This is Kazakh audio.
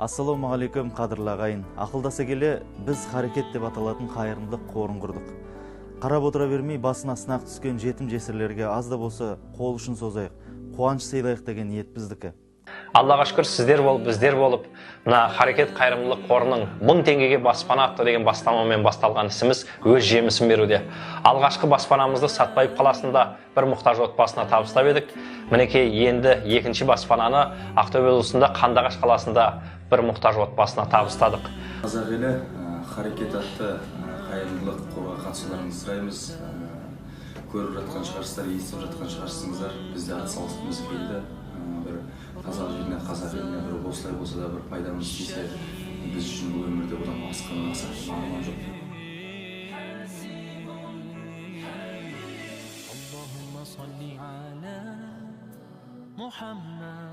Ассалаумағалейкум, қадірлі ағайын. Ақылдаса келе, біз харекет деп аталатын қайырымдылық қорын құрдық. Қарап отыра бермей, басына сынақ түскен жетім жесірлерге аз да болса қол ұшын созайық, қуаныш сыйлайық деген ниет біздікі. Аллаға шүкір, сіздер болып, біздер болып, мына Харекет қайырымдылық қорының 1000 теңгеге баспана атты деген бастамамен басталған ісіміз өз жемісін беруде. Алғашқы баспанамызды Сатпаев қаласында бір мұқтаж отбасына табыстап едік. Мінекей енді екінші баспананы Ақтөбе облысында Қандыағаш қаласында бір мұқтаж отбасына табыстадық. Қазақ елі Харекет атты қайырымдылық қорға қатысуларыңызды сұраймыз. Көріп жатқан шығарсыздар, естіп жатқан шығарсыздар, бізде атсалысқымыз келді. Бір қазақ жеріне, қазақ еліне бір осылай болса да бір пайдамыз тисе, біз үшін бұл өмірде одан басқа мақсат арман жоқ. اللهم صل على محمد